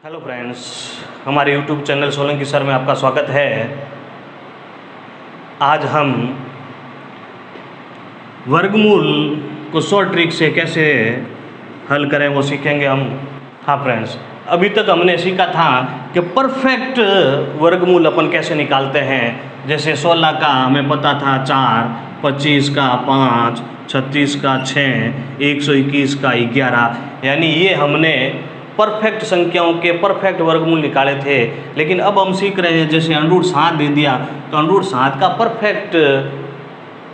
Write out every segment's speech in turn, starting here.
Hello friends, हमारे YouTube channel Solanki sir में आपका स्वागत है। आज हम वर्गमूल को शॉर्ट ट्रिक से कैसे हल करें वो सीखेंगे हम। हाँ फ्रेंड्स, अभी तक हमने सीखा था कि परफेक्ट वर्गमूल अपन कैसे निकालते हैं। जैसे 16 का हमें पता था 4, 25 का 5, 36 का 6, 121 का 11, यानी ये हमने परफेक्ट संख्याओं के परफेक्ट वर्गमूल निकाले थे। लेकिन अब हम सीख रहे हैं, जैसे √7 दे दिया तो √7 का परफेक्ट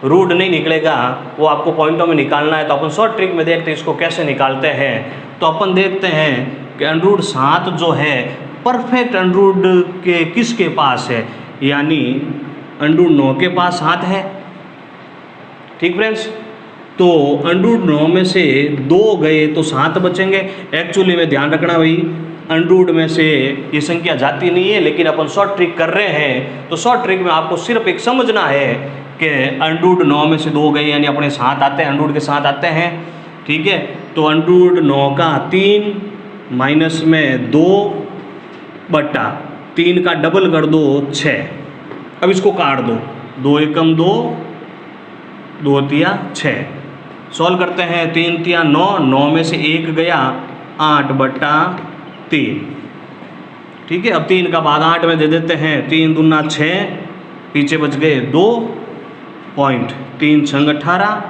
रूट नहीं निकलेगा, वो आपको पॉइंटों में निकालना है। तो अपन शॉर्ट ट्रिक में देखते हैं इसको कैसे निकालते हैं। तो अपन देखते हैं कि √7 जो है परफेक्ट √ के किसके पास है, यानी √9 के पास 7 है। ठीक फ्रेंड्स, तो √9 में से 2 गए तो 7 बचेंगे। एक्चुअली में ध्यान रखना भाई, √ में से ये संख्या जाती नहीं है, लेकिन अपन शॉर्ट ट्रिक कर रहे हैं। तो शॉर्ट ट्रिक में आपको सिर्फ एक समझना है कि √9 में से 2 गए यानी अपने 7 आते हैं, √ के 7 आते हैं। ठीक है, तो √9 का 3 माइनस में 2 बटा 3 का डबल कर दो 6। अब इसको काट दो, 2 एकम 2, 2 तिया 6। सॉल्व करते हैं, 3 तिया 9, 9 में से 1 गया 8 बटा 3। ठीक है, अब 3 का भाग 8 में दे देते हैं, 3 दूना 6, पीछे बच गए 2 पॉइंट, 3 छंग 18,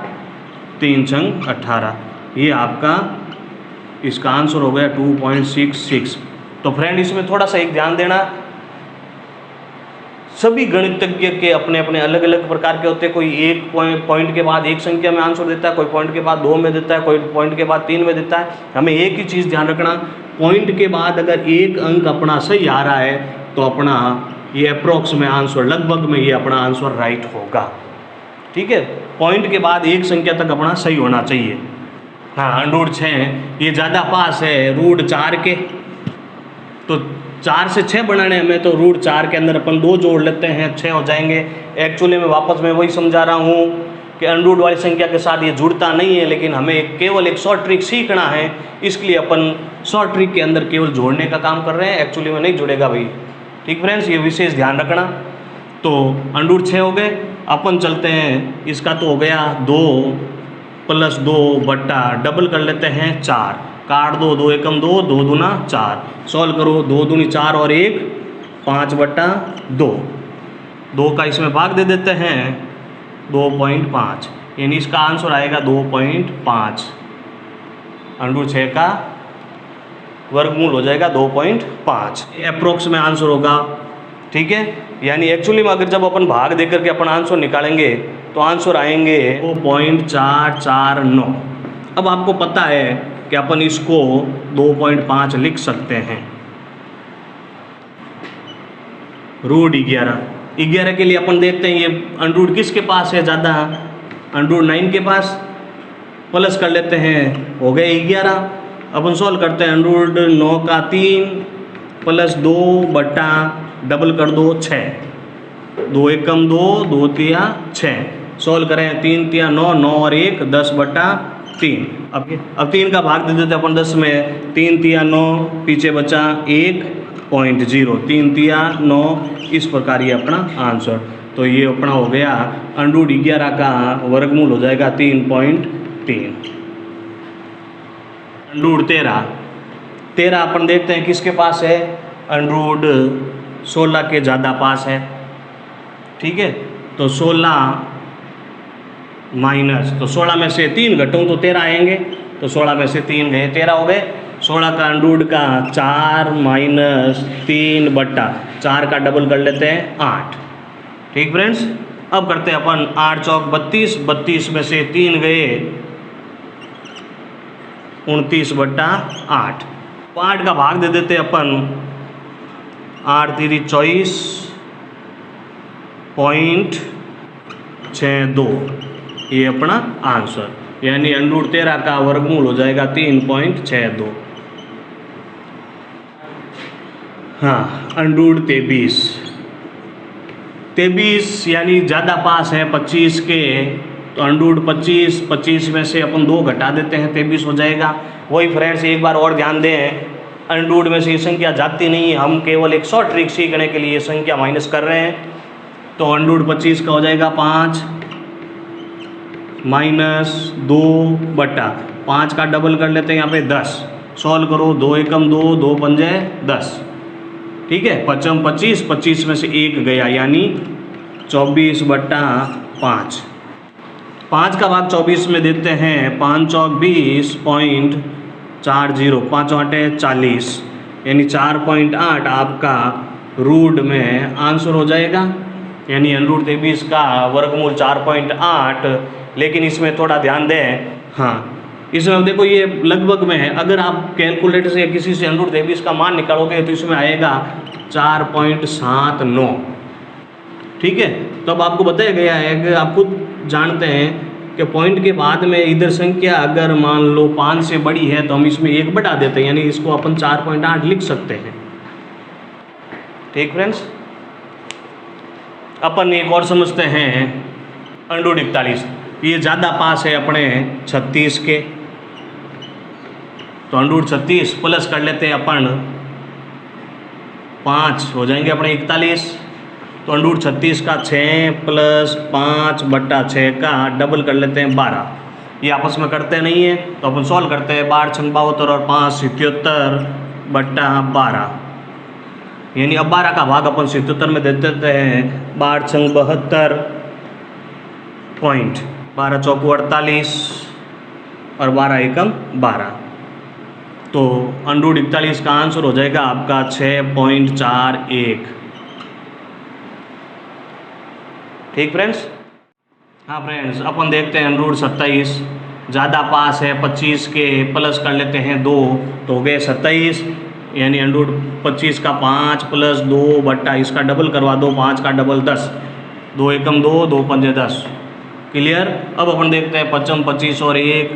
3 छंग 18। ये आपका इसका आंसर हो गया 2.66। तो फ्रेंड इसमें थोड़ा सा एक ध्यान देना, सभी गणितज्ञ के अपने अपने अलग अलग प्रकार के होते हैं। कोई एक पॉइंट के बाद एक संख्या में आंसर देता है, कोई पॉइंट के बाद 2 में देता है, कोई पॉइंट के बाद 3 में देता है। हमें एक ही चीज़ ध्यान रखना, पॉइंट के बाद अगर एक अंक अपना सही आ रहा है तो अपना ये अप्रोक्स में आंसर, लगभग में ये अपना आंसर राइट होगा। ठीक है, पॉइंट के बाद एक संख्या तक अपना सही होना चाहिए। हाँ, √6 ये ज़्यादा पास है √4 के, तो 4 से 6 बनाने हमें, तो √4 के अंदर अपन 2 जोड़ लेते हैं, 6 हो जाएंगे। एक्चुअली में वापस मैं वही समझा रहा हूँ कि √ वाली संख्या के साथ ये जुड़ता नहीं है, लेकिन हमें केवल एक शॉर्ट ट्रिक सीखना है, इसलिए अपन शॉर्ट ट्रिक के अंदर केवल जोड़ने का काम कर रहे हैं। एक्चुअली में नहीं जुड़ेगा भाई। ठीक फ्रेंड्स, ये विशेष ध्यान रखना। तो √6 हो गए। अपन चलते हैं, इसका तो हो गया 2 + 2 बट्टा डबल कर लेते हैं 4, काट दो, 2 एकम 2, 2 दूना 4। सॉल्व करो, 2 दूनी 4 और 1 5 बट्टा 2। 2 का इसमें भाग दे देते हैं 2.5, यानी इसका आंसर आएगा 2.5। √6 का वर्गमूल हो जाएगा 2.5, अप्रोक्स में आंसर होगा। ठीक है, यानी एक्चुअली में अगर जब अपन भाग देकर के अपन आंसर निकालेंगे तो आंसर आएंगे 2.449। अब आपको पता है कि अपन इसको 2.5 लिख सकते हैं। √11 के लिए अपन देखते हैं ये √ किसके पास है ज़्यादा, √9 के पास। प्लस कर लेते हैं, हो गए 11। अपन सॉल्व करते हैं, √9 का 3 + 2 बटा डबल कर दो 6, 2 एकम 2, 2 तिया 6। सॉल्व करें, 3 तिया 9, 9 और 1 10 बटा 3। अब 3 का भाग दे देते अपन 10 में, 3 तिया 9, पीछे बचा 1.0, 3 तिया 9। इस प्रकार ये अपना आंसर। तो ये अपना हो गया √11 का वर्गमूल हो जाएगा 3.3। √13 अपन देखते हैं किसके पास है, √16 के ज़्यादा पास है। ठीक है, तो 16 माइनस, तो 16 में से 3 घटाऊँ तो 13 आएंगे, तो 16 में से 3 गए 13 हो गए। 16 का √ का 4 माइनस 3 बट्टा 4 का डबल कर लेते हैं 8। ठीक फ्रेंड्स, अब करते हैं अपन 8 चौक 32, 32 में से 3 गए 29 बट्टा 8। 8 का भाग दे देते अपन, 8 3 24.62। ये अपना आंसर, यानी √13 का वर्गमूल हो जाएगा 3.62। हाँ, √23 यानी ज़्यादा पास है 25 के, तो √25 में से अपन 2 घटा देते हैं, 23 हो जाएगा। वही फ्रेंड्स एक बार और ध्यान दें अंडरवुड में से ये संख्या जाती नहीं है, हम केवल एक शॉर्ट ट्रिक सीखने के लिए ये संख्या माइनस कर रहे हैं। तो अंडरवुड 25 का हो जाएगा 5 माइनस 2/5 का डबल कर लेते हैं यहाँ पे 10, सॉल्व करो, 2 एकम 2, 2 पंजे 10, ठीक है। 5 25, 25 में से 1 गया यानी 24/5। 5 का भाग 24 में देते हैं, 5 चौक 20.40, 5 8 40 यानी 4.8 आपका रूट में आंसर हो जाएगा, यानी अंडरवुड 23 का वर्गमूल 4.8। लेकिन इसमें थोड़ा ध्यान दें, हाँ इसमें देखो ये लगभग में है, अगर आप कैलकुलेटर से किसी से अंडरवुड 23 का मान निकालोगे तो इसमें आएगा 4.79, ठीक है। तो अब आपको बताया गया है कि आप खुद जानते हैं कि पॉइंट के बाद में इधर संख्या अगर मान लो 5 से बड़ी है तो हम इसमें 1 बटा देते हैं, यानी इसको अपन 4.8 लिख सकते हैं, ठीक फ्रेंड्स। अपन एक और समझते हैं अंडरवुड 41, ये ज़्यादा पास है अपने 36 के, तो अंडरवुड 36 प्लस कर लेते हैं अपन 5 हो जाएंगे अपने 41। तो अंडरवुड 36 का 6 प्लस 5/6 का डबल कर लेते हैं 12, ये आपस में करते नहीं है तो अपन सॉल्व करते हैं। 12 6 72 और 5 77/12, यानी अब 12 का भाग अपन 77 में दे देते हैं। 12 6 72 पॉइंट, 12 चौक 48 और 12 एकम 12, तो अंडरवुड 41 का आंसर हो जाएगा आपका 6.41, ठीक फ्रेंड्स। हाँ फ्रेंड्स, अपन देखते हैं अंडरवुड 27 ज़्यादा पास है 25 के, प्लस कर लेते हैं 2 तो हो गए 27, यानी अंडरवुड 25 का 5 प्लस 2 इसका डबल करवा दो, 5 का डबल 10, 2 एकम 2, 2 पंजे 10, क्लियर। अब अपन देखते हैं 5 25 और 1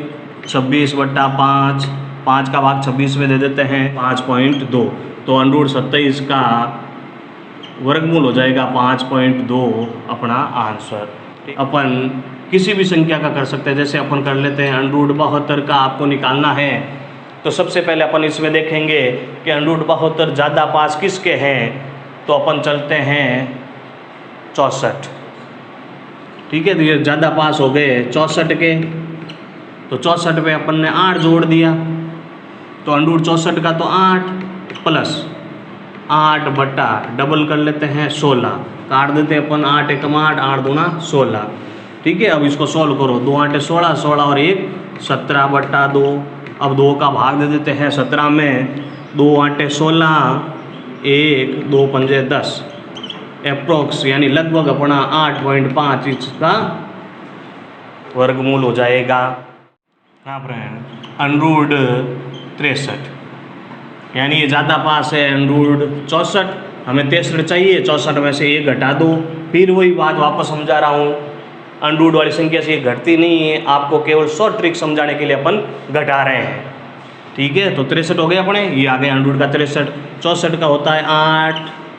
26/5, 5 का भाग 26 में दे देते हैं 5.2, तो अंडरवुड 27 का वर्गमूल हो जाएगा 5.2 अपना आंसर। अपन किसी भी संख्या का कर सकते हैं, जैसे अपन कर लेते हैं अंडरवुड 72 का आपको निकालना है, तो सबसे पहले अपन इसमें देखेंगे कि अंडरवुड 72 ज़्यादा पास किसके हैं, तो अपन चलते हैं 64, ठीक है। तो ये ज़्यादा पास हो गए 64 के, तो 64 पे अपन ने 8 जोड़ दिया, तो अंडरवुड 64 का तो 8 प्लस 8 बटा डबल कर लेते हैं 16, काट देते हैं अपन 8 एकम 8, 8 दूना 16, ठीक है। अब इसको सॉल्व करो, 2 8 16, 16 और 1 17/2, अब 2 का भाग दे देते हैं 17 में, 2 8 16, 1 2 पंजे 10, एप्रोक्स यानी लगभग अपना 8.5 इसका वर्गमूल हो जाएगा। हाँ फ्रेंड, अंडरवुड 63, यानी ये ज़्यादा पास है अंडरवुड 64, हमें 63 चाहिए, 64 में से 1 घटा दो। फिर वही बात वापस समझा रहा हूँ, अंडरवुड वाली संख्या से ये घटती नहीं है, आपको केवल शॉर्ट ट्रिक समझाने के लिए अपन घटा रहे हैं, ठीक है। तो 63 हो गए अपने, ये आ गए अंडरवुड का 63। 64 का होता है 8,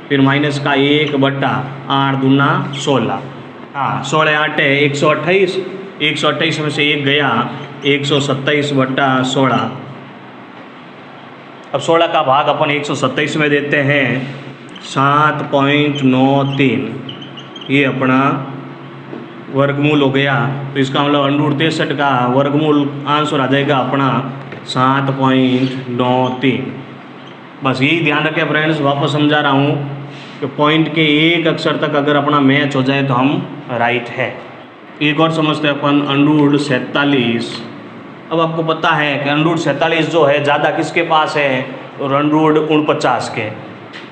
फिर माइनस का 1/8 दूना 16, हाँ 16 8 है 128, 128 में से 1 गया 127/16। अब 16 का भाग अपन 127 में देते हैं 7.93, ये अपना वर्गमूल हो गया। तो इसका मतलब अंडरवुड 63 का वर्गमूल आंसर आ जाएगा अपना 7.93। बस यही ध्यान रखें फ्रेंड्स, वापस समझा रहा हूँ कि पॉइंट के एक अक्षर तक अगर अपना मैच हो जाए तो हम राइट है। एक और समझते हैं अपन अंडरवुड 47। अब आपको पता है कि अंडरवुड 47 जो है ज़्यादा किसके पास है, और अंडरवुड 49 के।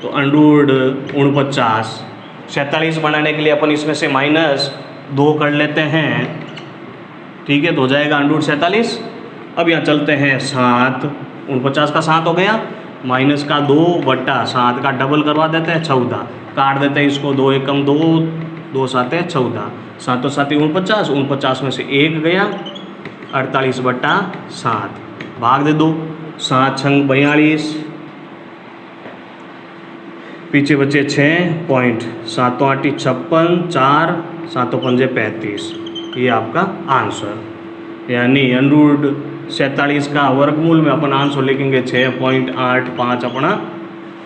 तो अंडरवुड 49 47 बनाने के लिए अपन इसमें से -2 कर लेते हैं, ठीक है, तो हो जाएगा अंडरवुड 47। अब यहाँ चलते हैं 7, 49 का 7 हो गया, माइनस का 2/7 का डबल करवा देते हैं 14, काट देते हैं इसको, 2 एकम 2, 2 7 14, 7 7 49, 49 में से 1 गया 48/7, भाग दे दो, 7 6 42, पीछे बचे 6 पॉइंट, 7 8 56, 4 7 5 35, ये आपका आंसर। यानी अंडरवुड 47 का वर्गमूल में अपन आंसर लिखेंगे 6.85 अपना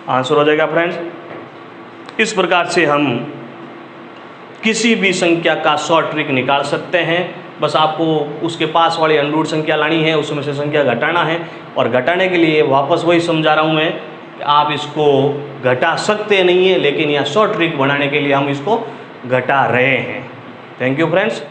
आंसर हो जाएगा फ्रेंड्स। इस प्रकार से हम किसी भी संख्या का शॉर्ट ट्रिक निकाल सकते हैं। बस आपको उसके पास वाली अनरूट संख्या लानी है, उसमें से संख्या घटाना है, और घटाने के लिए वापस वही समझा रहा हूँ मैं कि आप इसको घटा सकते नहीं है, लेकिन यहाँ शॉर्ट ट्रिक बनाने के लिए हम इसको घटा रहे हैं। Thank you friends.